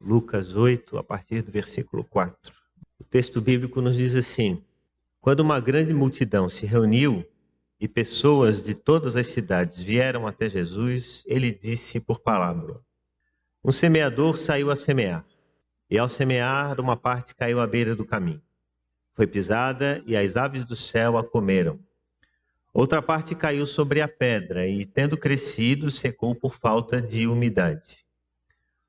Lucas 8, a partir do versículo 4. O texto bíblico nos diz assim: Quando uma grande multidão se reuniu e pessoas de todas as cidades vieram até Jesus, ele disse por parábola: Um semeador saiu a semear, e ao semear, uma parte caiu à beira do caminho. Foi pisada e as aves do céu a comeram. Outra parte caiu sobre a pedra e, tendo crescido, secou por falta de umidade.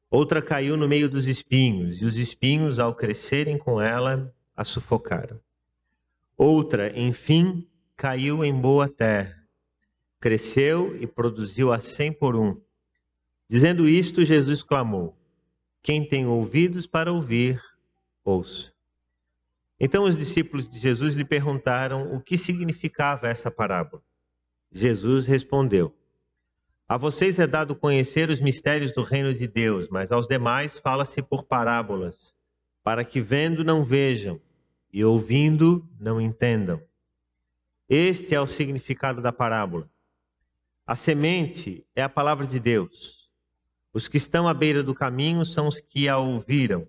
Outra caiu no meio dos espinhos, e os espinhos, ao crescerem com ela, a sufocaram. Outra, enfim, caiu em boa terra, cresceu e produziu a 100 por um. Dizendo isto, Jesus clamou: Quem tem ouvidos para ouvir, ouça. Então os discípulos de Jesus lhe perguntaram o que significava essa parábola. Jesus respondeu: A vocês é dado conhecer os mistérios do reino de Deus, mas aos demais fala-se por parábolas, para que vendo não vejam e ouvindo não entendam. Este é o significado da parábola. A semente é a palavra de Deus. Os que estão à beira do caminho são os que a ouviram.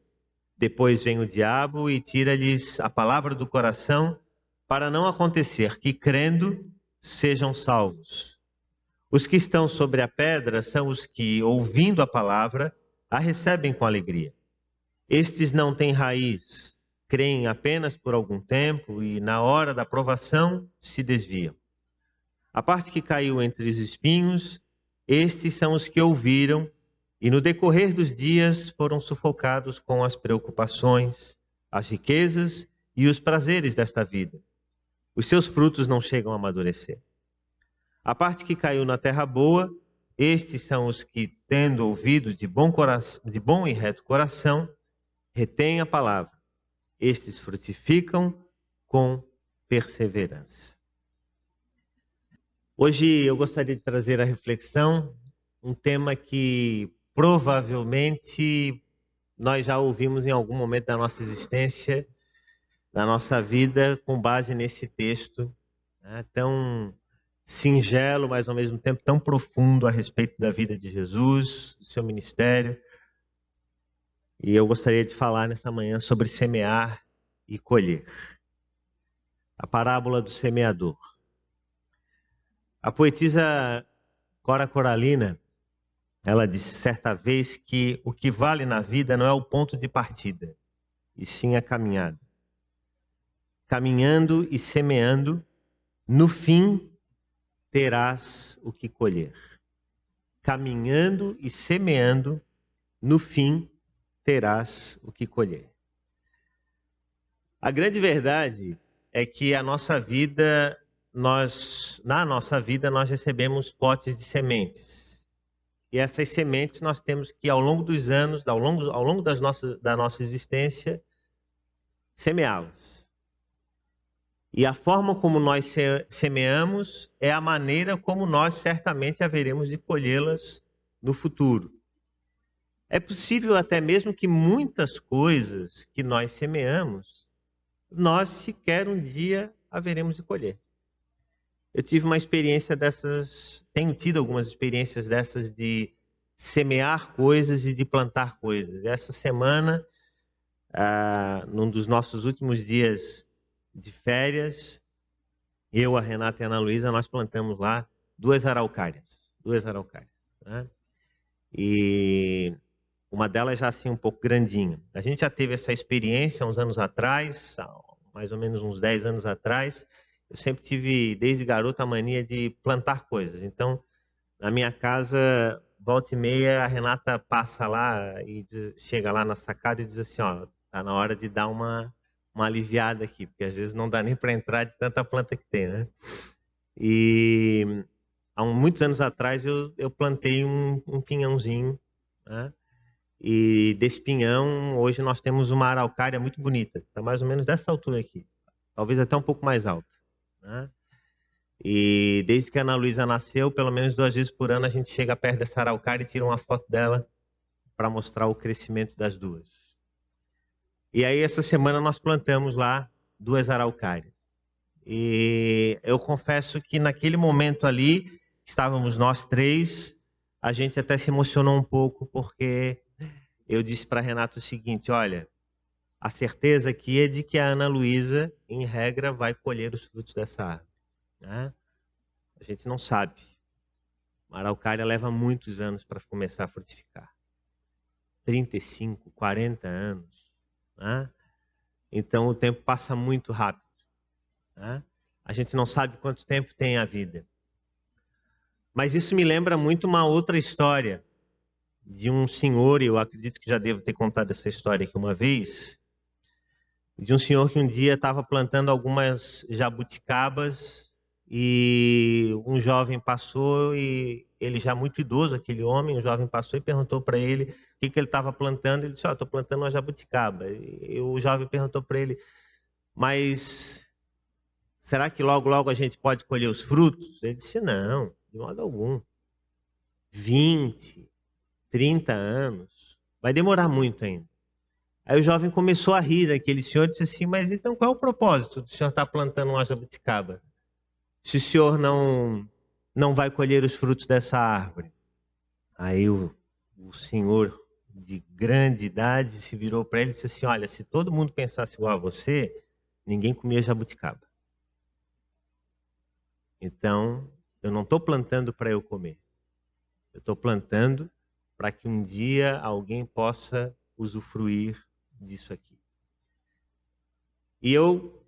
Depois vem o diabo e tira-lhes a palavra do coração, para não acontecer que, crendo, sejam salvos. Os que estão sobre a pedra são os que, ouvindo a palavra, a recebem com alegria. Estes não têm raiz, creem apenas por algum tempo e, na hora da provação, se desviam. A parte que caiu entre os espinhos, estes são os que ouviram e, no decorrer dos dias, foram sufocados com as preocupações, as riquezas e os prazeres desta vida. Os seus frutos não chegam a amadurecer. A parte que caiu na terra boa, estes são os que, tendo ouvido de bom e reto coração, retêm a palavra. Estes frutificam com perseverança. Hoje eu gostaria de trazer à reflexão um tema que provavelmente nós já ouvimos em algum momento da nossa existência, da nossa vida, com base nesse texto, né, tão singelo, mas ao mesmo tempo tão profundo a respeito da vida de Jesus, do seu ministério. E eu gostaria de falar nessa manhã sobre semear e colher. A parábola do semeador. A poetisa Cora Coralina, ela disse certa vez que o que vale na vida não é o ponto de partida, e sim a caminhada. Caminhando e semeando, no fim terás o que colher. Caminhando e semeando, no fim terás o que colher. A grande verdade é que na nossa vida nós recebemos potes de sementes. E essas sementes nós temos que, ao longo dos anos, ao longo da nossa existência, semeá-las. E a forma como nós semeamos é a maneira como nós certamente haveremos de colhê-las no futuro. É possível até mesmo que muitas coisas que nós semeamos, nós sequer um dia haveremos de colher. Eu tive uma experiência dessas, tenho tido algumas experiências dessas de semear coisas e de plantar coisas. Essa semana, num dos nossos últimos dias de férias, eu, a Renata e a Ana Luísa, nós plantamos lá duas araucárias, né? E uma delas já assim um pouco grandinha. A gente já teve essa experiência uns anos atrás, mais ou menos uns 10 anos atrás. Eu sempre tive, desde garoto, a mania de plantar coisas. Então, na minha casa, volta e meia, a Renata passa lá e chega lá na sacada e diz assim, ó, tá na hora de dar uma aliviada aqui, porque às vezes não dá nem para entrar de tanta planta que tem, né? E há muitos anos atrás eu plantei um pinhãozinho, né? E desse pinhão, hoje nós temos uma araucária muito bonita, está mais ou menos dessa altura aqui, talvez até um pouco mais alta, né? E desde que a Ana Luísa nasceu, pelo menos 2 vezes por ano, a gente chega perto dessa araucária e tira uma foto dela para mostrar o crescimento das duas. E aí, essa semana, nós plantamos lá 2 araucárias. E eu confesso que naquele momento ali, estávamos nós 3, a gente até se emocionou um pouco, porque eu disse para Renato o seguinte: olha, a certeza aqui é de que a Ana Luísa, em regra, vai colher os frutos dessa árvore, né? A gente não sabe. A araucária leva muitos anos para começar a frutificar. 35, 40 anos, né? Então o tempo passa muito rápido, né? A gente não sabe quanto tempo tem a vida. Mas isso me lembra muito uma outra história de um senhor, e eu acredito que já devo ter contado essa história aqui uma vez, de um senhor que um dia estava plantando algumas jabuticabas e um jovem passou e ele já muito idoso, aquele homem, um jovem passou e perguntou para ele o que ele estava plantando. Ele disse: estou plantando uma jabuticaba. E o jovem perguntou para ele: mas será que logo, logo a gente pode colher os frutos? Ele disse: não, de modo algum. 20, 30 anos, vai demorar muito ainda. Aí o jovem começou a rir daquele senhor e disse assim: mas então qual é o propósito do senhor estar plantando uma jabuticaba? Se o senhor não vai colher os frutos dessa árvore. Aí o senhor de grande idade se virou para ele e disse assim: olha, se todo mundo pensasse igual a você, ninguém comia jabuticaba. Então, eu não estou plantando para eu comer. Eu estou plantando para que um dia alguém possa usufruir disso aqui. E eu,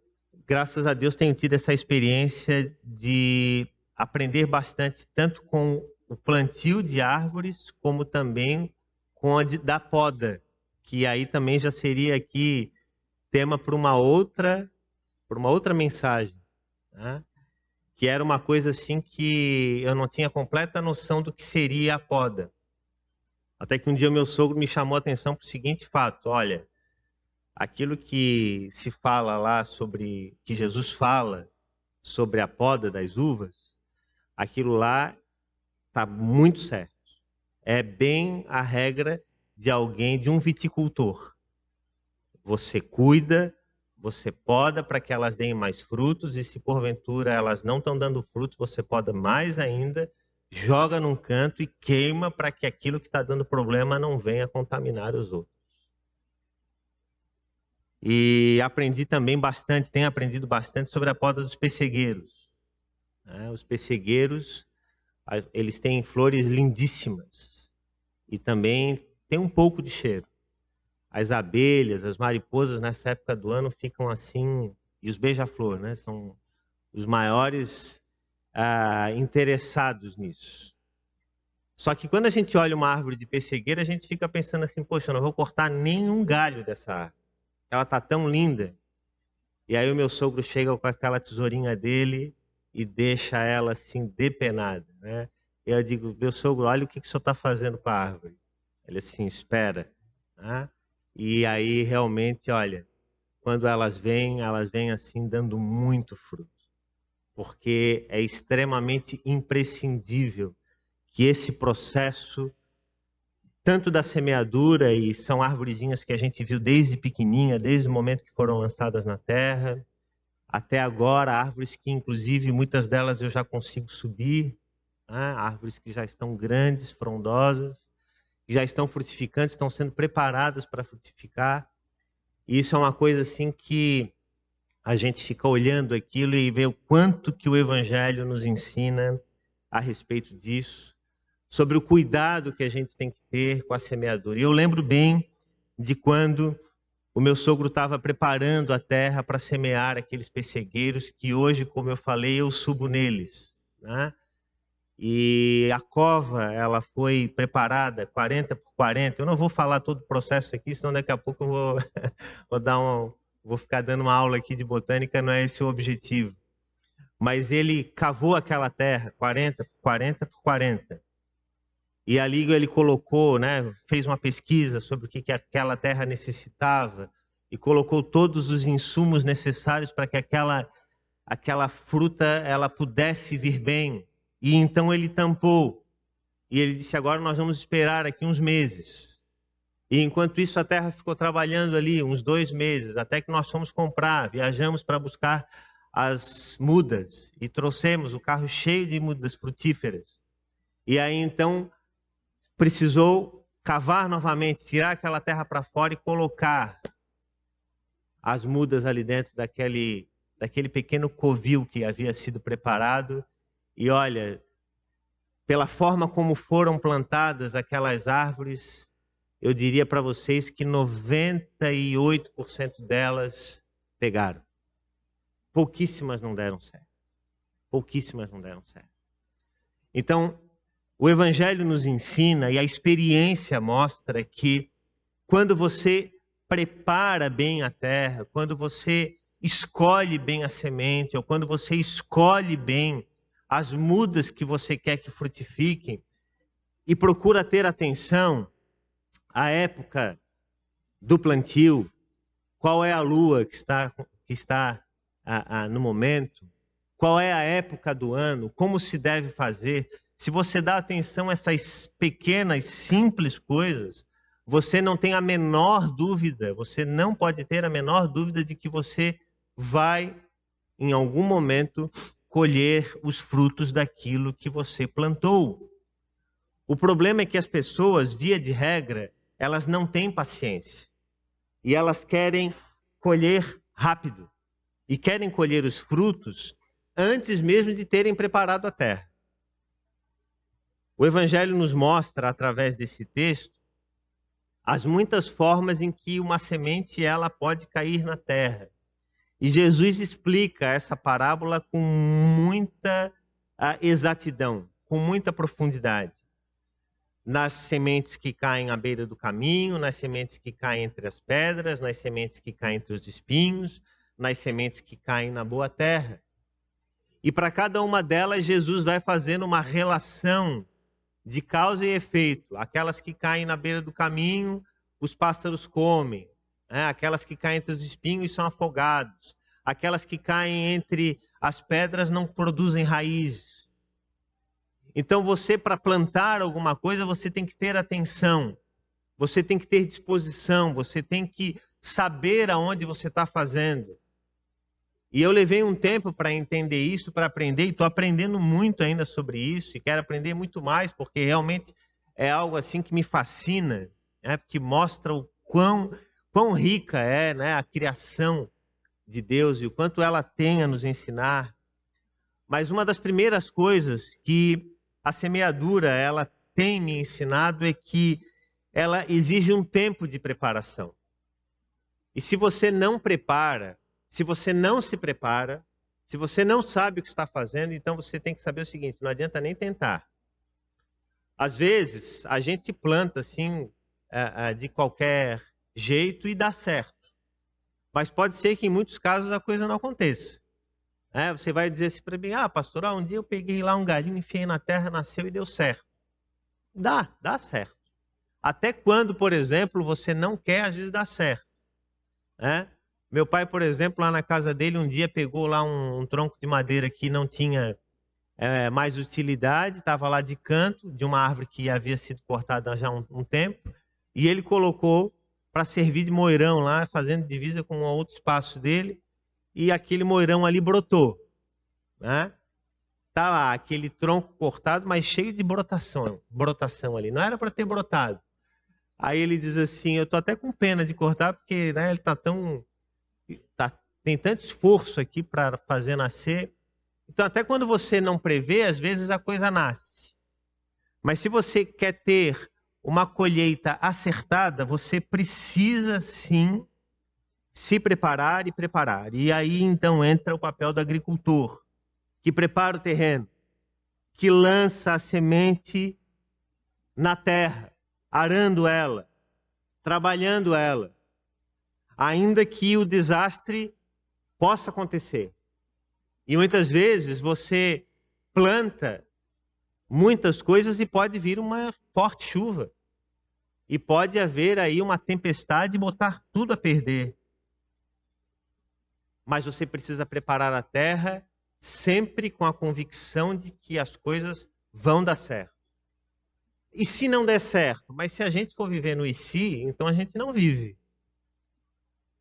graças a Deus, tenho tido essa experiência de aprender bastante, tanto com o plantio de árvores, como também com a da poda, que aí também já seria aqui tema para uma outra mensagem, né? Que era uma coisa assim que eu não tinha completa noção do que seria a poda. Até que um dia o meu sogro me chamou a atenção para o seguinte fato: olha, aquilo que se fala lá sobre, que Jesus fala sobre a poda das uvas, aquilo lá está muito certo. É bem a regra de alguém, de um viticultor. Você cuida, você poda para que elas deem mais frutos, e se porventura elas não estão dando frutos, você poda mais ainda, joga num canto e queima para que aquilo que está dando problema não venha contaminar os outros. E aprendi também bastante, tenho aprendido bastante sobre a poda dos pessegueiros. Os pessegueiros, eles têm flores lindíssimas e também tem um pouco de cheiro. As abelhas, as mariposas nessa época do ano ficam assim, e os beija-flor, né, são os maiores interessados nisso. Só que quando a gente olha uma árvore de pessegueira, a gente fica pensando assim: poxa, eu não vou cortar nenhum galho dessa árvore. Ela está tão linda. E aí o meu sogro chega com aquela tesourinha dele e deixa ela assim depenada, né? E eu digo: meu sogro, olha o que o senhor está fazendo com a árvore. Ele assim: espera, né? E aí realmente, olha, quando elas vêm assim dando muito fruto, porque é extremamente imprescindível que esse processo, tanto da semeadura, e são arvorezinhas que a gente viu desde pequenininha, desde o momento que foram lançadas na terra, até agora, árvores que inclusive muitas delas eu já consigo subir, né? Árvores que já estão grandes, frondosas, que já estão frutificantes, estão sendo preparadas para frutificar. E isso é uma coisa assim que a gente fica olhando aquilo e vê o quanto que o Evangelho nos ensina a respeito disso, sobre o cuidado que a gente tem que ter com a semeadura. E eu lembro bem de quando o meu sogro estava preparando a terra para semear aqueles pessegueiros que hoje, como eu falei, eu subo neles, né? E a cova, ela foi preparada 40 por 40. Eu não vou falar todo o processo aqui, senão daqui a pouco eu vou, vou ficar dando uma aula aqui de botânica, não é esse o objetivo. Mas ele cavou aquela terra 40 por 40 por 40. E ali ele colocou, né, fez uma pesquisa sobre o que aquela terra necessitava e colocou todos os insumos necessários para que aquela fruta ela pudesse vir bem. E então ele tampou. E ele disse: agora nós vamos esperar aqui uns meses. E enquanto isso a terra ficou trabalhando ali uns 2 meses, até que nós fomos comprar, viajamos para buscar as mudas e trouxemos o carro cheio de mudas frutíferas. E aí então precisou cavar novamente, tirar aquela terra para fora e colocar as mudas ali dentro daquele pequeno covil que havia sido preparado. E olha, pela forma como foram plantadas aquelas árvores, eu diria para vocês que 98% delas pegaram. Pouquíssimas não deram certo. Pouquíssimas não deram certo. Então, o Evangelho nos ensina e a experiência mostra que quando você prepara bem a terra, quando você escolhe bem a semente, ou quando você escolhe bem as mudas que você quer que frutifiquem e procura ter atenção à época do plantio, qual é a lua que está no momento, qual é a época do ano, como se deve fazer. Se você dá atenção a essas pequenas, simples coisas, você não tem a menor dúvida, você não pode ter a menor dúvida de que você vai, em algum momento, colher os frutos daquilo que você plantou. O problema é que as pessoas, via de regra, elas não têm paciência. E elas querem colher rápido. E querem colher os frutos antes mesmo de terem preparado a terra. O Evangelho nos mostra, através desse texto, as muitas formas em que uma semente ela pode cair na terra. E Jesus explica essa parábola com muita exatidão, com muita profundidade. Nas sementes que caem à beira do caminho, nas sementes que caem entre as pedras, nas sementes que caem entre os espinhos, nas sementes que caem na boa terra. E para cada uma delas, Jesus vai fazendo uma relação de causa e efeito. Aquelas que caem na beira do caminho, os pássaros comem. Aquelas que caem entre os espinhos são afogados. Aquelas que caem entre as pedras não produzem raízes. Então você, para plantar alguma coisa, você tem que ter atenção. Você tem que ter disposição. Você tem que saber aonde você está fazendo. E eu levei um tempo para entender isso, para aprender, e estou aprendendo muito ainda sobre isso, e quero aprender muito mais, porque realmente é algo assim que me fascina, porque mostra o quão rica é, a criação de Deus e o quanto ela tem a nos ensinar. Mas uma das primeiras coisas que a semeadura ela tem me ensinado é que ela exige um tempo de preparação. E se você não prepara, se você não se prepara, se você não sabe o que está fazendo, então você tem que saber o seguinte, não adianta nem tentar. Às vezes, a gente planta assim, de qualquer jeito e dá certo. Mas pode ser que em muitos casos a coisa não aconteça. Você vai dizer assim para mim, pastor, um dia eu peguei lá um galinho, enfiei na terra, nasceu e deu certo. Dá certo. Até quando, por exemplo, você não quer, às vezes dá certo. Meu pai, por exemplo, lá na casa dele, um dia pegou lá um tronco de madeira que não tinha mais utilidade, estava lá de canto, de uma árvore que havia sido cortada já há um tempo, e ele colocou para servir de moirão lá, fazendo divisa com outro espaço dele, e aquele moirão ali brotou. Tá lá, aquele tronco cortado, mas cheio de brotação ali. Não era para ter brotado. Aí ele diz assim, eu tô até com pena de cortar, porque ele tem tanto esforço aqui para fazer nascer. Então, até quando você não prevê, às vezes a coisa nasce. Mas se você quer ter uma colheita acertada, você precisa sim se preparar e preparar. E aí então entra o papel do agricultor, que prepara o terreno, que lança a semente na terra, arando ela, trabalhando ela, ainda que o desastre possa acontecer. E muitas vezes você planta muitas coisas e pode vir uma forte chuva. E pode haver aí uma tempestade e botar tudo a perder. Mas você precisa preparar a terra sempre com a convicção de que as coisas vão dar certo. E se não der certo? Mas se a gente for viver no e se, então a gente não vive.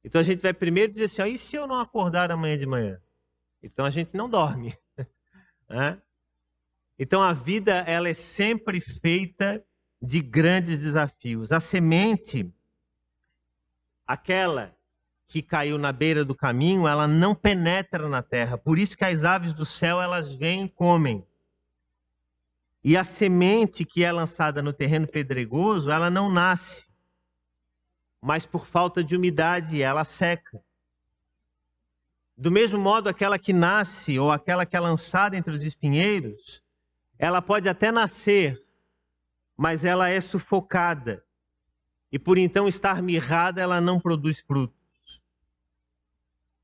Então a gente vai primeiro dizer assim, e se eu não acordar amanhã de manhã? Então a gente não dorme. Então a vida ela é sempre feita de grandes desafios. A semente, aquela que caiu na beira do caminho, ela não penetra na terra. Por isso que as aves do céu, elas vêm e comem. E a semente que é lançada no terreno pedregoso, ela não nasce. Mas por falta de umidade, ela seca. Do mesmo modo, aquela que nasce, ou aquela que é lançada entre os espinheiros, ela pode até nascer, mas ela é sufocada. E por então estar mirrada, ela não produz frutos.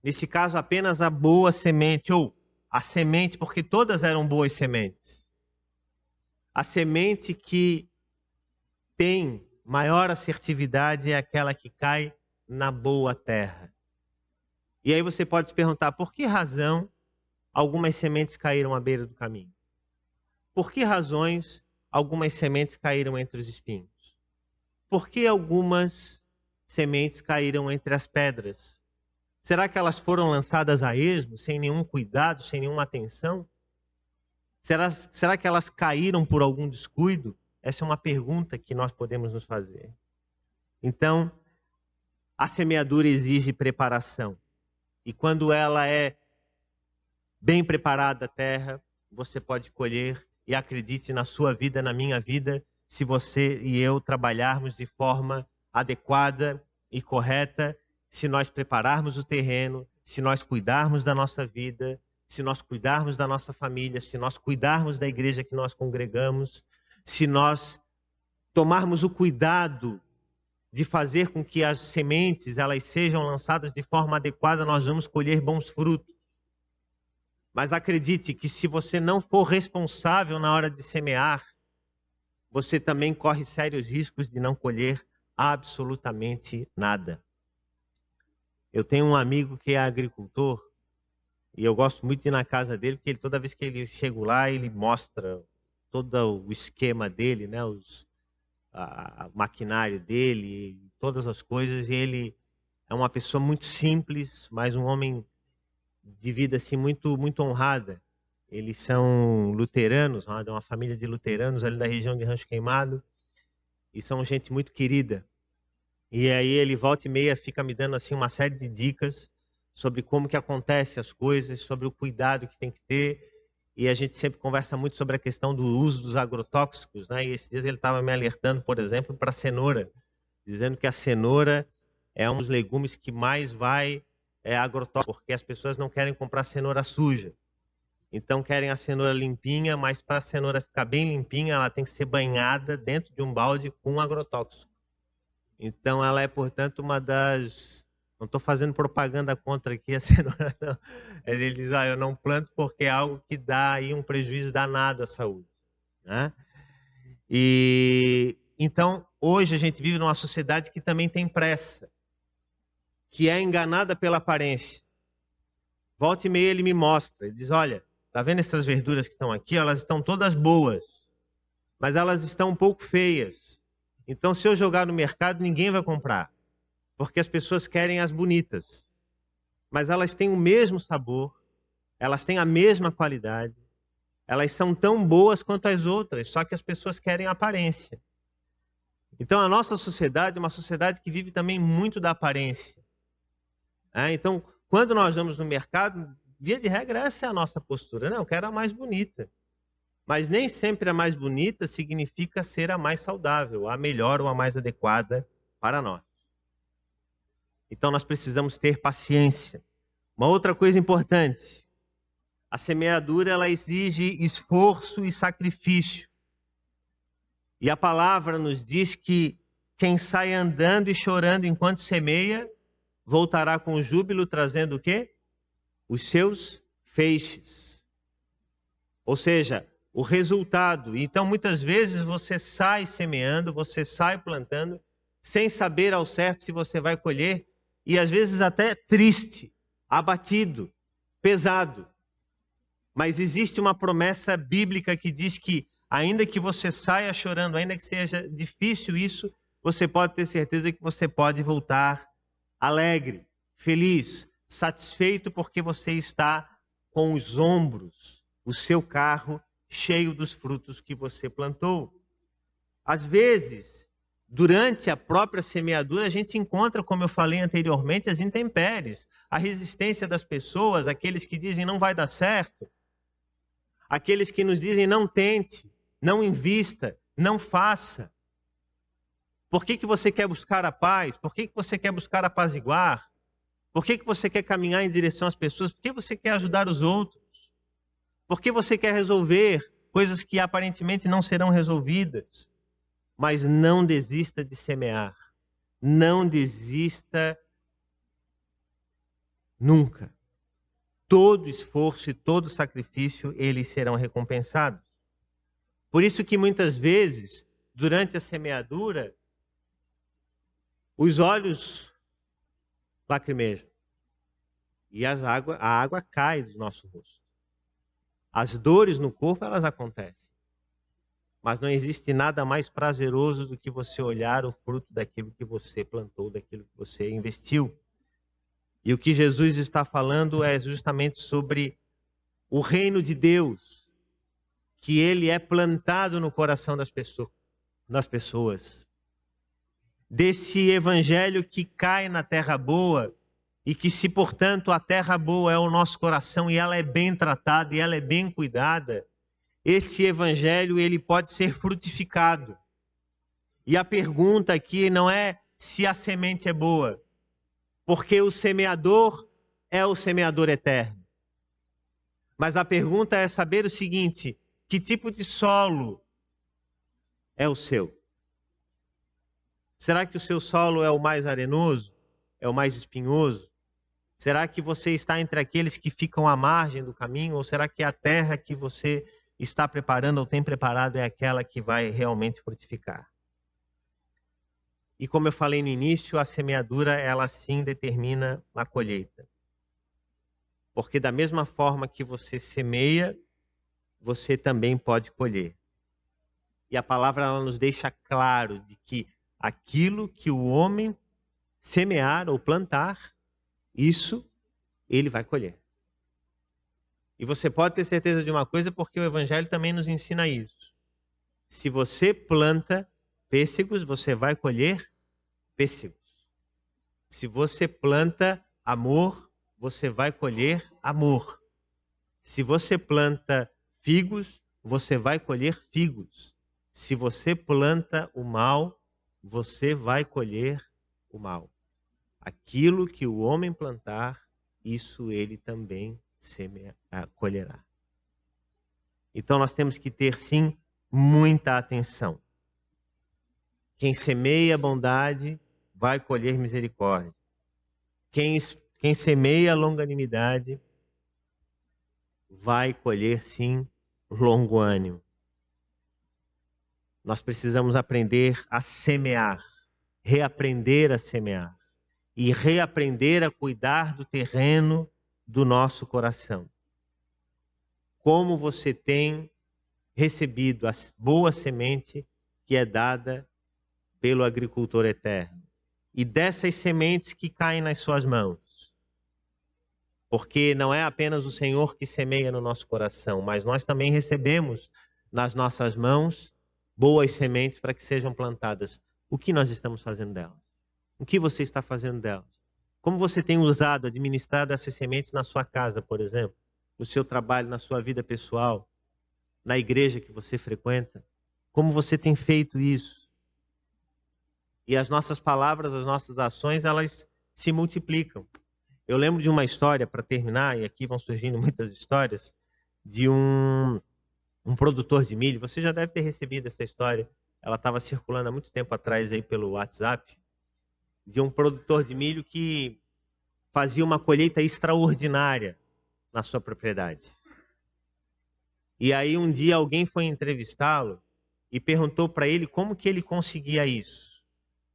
Nesse caso, apenas a boa semente, ou a semente, porque todas eram boas sementes. A semente que tem maior assertividade é aquela que cai na boa terra. E aí você pode se perguntar, por que razão algumas sementes caíram à beira do caminho? Por que razões algumas sementes caíram entre os espinhos? Por que algumas sementes caíram entre as pedras? Será que elas foram lançadas a esmo, sem nenhum cuidado, sem nenhuma atenção? Será que elas caíram por algum descuido? Essa é uma pergunta que nós podemos nos fazer. Então, a semeadura exige preparação. E quando ela é bem preparada a terra, você pode colher. E acredite, na sua vida, na minha vida, se você e eu trabalharmos de forma adequada e correta, se nós prepararmos o terreno, se nós cuidarmos da nossa vida, se nós cuidarmos da nossa família, se nós cuidarmos da igreja que nós congregamos, se nós tomarmos o cuidado de fazer com que as sementes elas sejam lançadas de forma adequada, nós vamos colher bons frutos. Mas acredite que se você não for responsável na hora de semear, você também corre sérios riscos de não colher absolutamente nada. Eu tenho um amigo que é agricultor e eu gosto muito de ir na casa dele, porque toda vez que ele chega lá, ele mostra todo o esquema dele, né, o maquinário dele, todas as coisas. E ele é uma pessoa muito simples, mas um homem de vida assim muito honrada. Eles são luteranos, é uma família de luteranos ali da região de Rancho Queimado, e são gente muito querida. E aí ele volta e meia fica me dando assim uma série de dicas sobre como que acontece as coisas, sobre o cuidado que tem que ter. E a gente sempre conversa muito sobre a questão do uso dos agrotóxicos, né? E esses dias ele estava me alertando, por exemplo, para a cenoura, dizendo que a cenoura é um dos legumes que mais vai agrotóxico, porque as pessoas não querem comprar cenoura suja. Então querem a cenoura limpinha, mas para a cenoura ficar bem limpinha, ela tem que ser banhada dentro de um balde com agrotóxico. Então ela é, portanto, uma das... Não estou fazendo propaganda contra aqui a cenoura, não. Ele diz, eu não planto porque é algo que dá aí um prejuízo danado à saúde, né? E então, hoje a gente vive numa sociedade que também tem pressa, que é enganada pela aparência. Volta e meia ele me mostra, ele diz, olha, tá vendo essas verduras que estão aqui? Elas estão todas boas, mas elas estão um pouco feias. Então, se eu jogar no mercado, ninguém vai comprar, porque as pessoas querem as bonitas. Mas elas têm o mesmo sabor, elas têm a mesma qualidade, elas são tão boas quanto as outras, só que as pessoas querem a aparência. Então, a nossa sociedade é uma sociedade que vive também muito da aparência. Então, quando nós vamos no mercado, via de regra, essa é a nossa postura. Não, eu quero a mais bonita. Mas nem sempre a mais bonita significa ser a mais saudável, a melhor ou a mais adequada para nós. Então nós precisamos ter paciência. Uma outra coisa importante, a semeadura ela exige esforço e sacrifício. E a palavra nos diz que quem sai andando e chorando enquanto semeia, voltará com júbilo trazendo o quê? Os seus feixes. Ou seja, o resultado. Então, muitas vezes você sai semeando, você sai plantando, sem saber ao certo se você vai colher, e às vezes até triste, abatido, pesado. Mas existe uma promessa bíblica que diz que, ainda que você saia chorando, ainda que seja difícil isso, você pode ter certeza que você pode voltar alegre, feliz, satisfeito, porque você está com os ombros, o seu carro cheio dos frutos que você plantou. Às vezes, durante a própria semeadura, a gente encontra, como eu falei anteriormente, as intempéries, a resistência das pessoas, aqueles que dizem não vai dar certo, aqueles que nos dizem não tente, não invista, não faça. Por que você quer buscar a paz? Por que você quer buscar apaziguar? Por que você quer caminhar em direção às pessoas? Por que você quer ajudar os outros? Por que você quer resolver coisas que aparentemente não serão resolvidas? Mas não desista de semear. Não desista nunca. Todo esforço e todo sacrifício, eles serão recompensados. Por isso que muitas vezes, durante a semeadura, os olhos lacrimejam e a água cai do nosso rosto. As dores no corpo, elas acontecem. Mas não existe nada mais prazeroso do que você olhar o fruto daquilo que você plantou, daquilo que você investiu. E o que Jesus está falando é justamente sobre o reino de Deus, que ele é plantado no coração das pessoas. Desse evangelho que cai na terra boa, e que se, portanto, a terra boa é o nosso coração e ela é bem tratada e ela é bem cuidada, esse evangelho ele pode ser frutificado. E a pergunta aqui não é se a semente é boa, porque o semeador é o semeador eterno. Mas a pergunta é saber o seguinte: que tipo de solo é o seu? Será que o seu solo é o mais arenoso? É o mais espinhoso? Será que você está entre aqueles que ficam à margem do caminho? Ou será que a terra que você está preparando ou tem preparado é aquela que vai realmente frutificar? E como eu falei no início, a semeadura, ela sim determina a colheita. Porque da mesma forma que você semeia, você também pode colher. E a palavra ela nos deixa claro de que aquilo que o homem semear ou plantar, isso ele vai colher. E você pode ter certeza de uma coisa, porque o Evangelho também nos ensina isso. Se você planta pêssegos, você vai colher pêssegos. Se você planta amor, você vai colher amor. Se você planta figos, você vai colher figos. Se você planta o mal, você vai colher o mal. Aquilo que o homem plantar, isso ele também colherá. Então nós temos que ter sim muita atenção. Quem semeia bondade vai colher misericórdia. Quem semeia longanimidade vai colher sim longo ânimo. Nós precisamos aprender a semear, reaprender a semear e reaprender a cuidar do terreno do nosso coração. Como você tem recebido a boa semente que é dada pelo agricultor eterno. E dessas sementes que caem nas suas mãos. Porque não é apenas o Senhor que semeia no nosso coração, mas nós também recebemos nas nossas mãos boas sementes para que sejam plantadas. O que nós estamos fazendo delas? O que você está fazendo delas? Como você tem usado, administrado essas sementes na sua casa, por exemplo? No seu trabalho, na sua vida pessoal? Na igreja que você frequenta? Como você tem feito isso? E as nossas palavras, as nossas ações, elas se multiplicam. Eu lembro de uma história, para terminar, e aqui vão surgindo muitas histórias, de um produtor de milho. Você já deve ter recebido essa história. Ela estava circulando há muito tempo atrás aí pelo WhatsApp. De um produtor de milho que fazia uma colheita extraordinária na sua propriedade. E aí um dia alguém foi entrevistá-lo e perguntou para ele como que ele conseguia isso.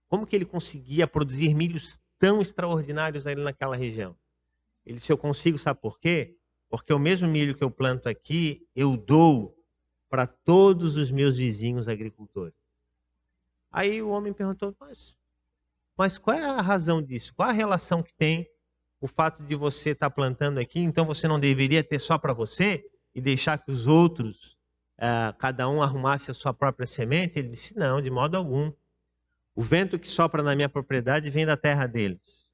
Como que ele conseguia produzir milhos tão extraordinários ali naquela região? Ele disse: eu consigo, sabe por quê? Porque o mesmo milho que eu planto aqui, eu dou para todos os meus vizinhos agricultores. Aí o homem perguntou: mas qual é a razão disso? Qual a relação que tem o fato de você estar plantando aqui? Então você não deveria ter só para você e deixar que os outros cada um arrumasse a sua própria semente? Ele disse, não, de modo algum. O vento que sopra na minha propriedade vem da terra deles.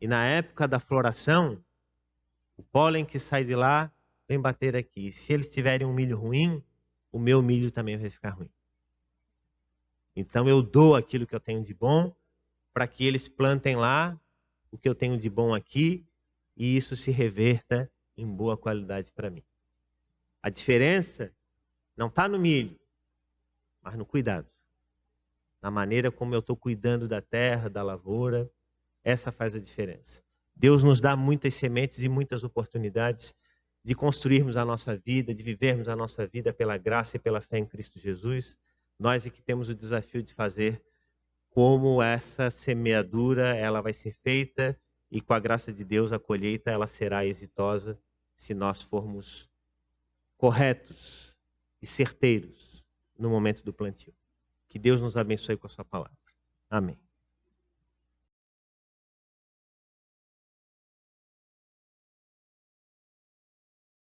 E na época da floração, o pólen que sai de lá vem bater aqui. Se eles tiverem um milho ruim, o meu milho também vai ficar ruim. Então eu dou aquilo que eu tenho de bom para que eles plantem lá o que eu tenho de bom aqui e isso se reverta em boa qualidade para mim. A diferença não está no milho, mas no cuidado. Na maneira como eu estou cuidando da terra, da lavoura, essa faz a diferença. Deus nos dá muitas sementes e muitas oportunidades de construirmos a nossa vida, de vivermos a nossa vida pela graça e pela fé em Cristo Jesus. Nós é que temos o desafio de fazer como essa semeadura ela vai ser feita e com a graça de Deus a colheita ela será exitosa se nós formos corretos e certeiros no momento do plantio. Que Deus nos abençoe com a sua palavra. Amém.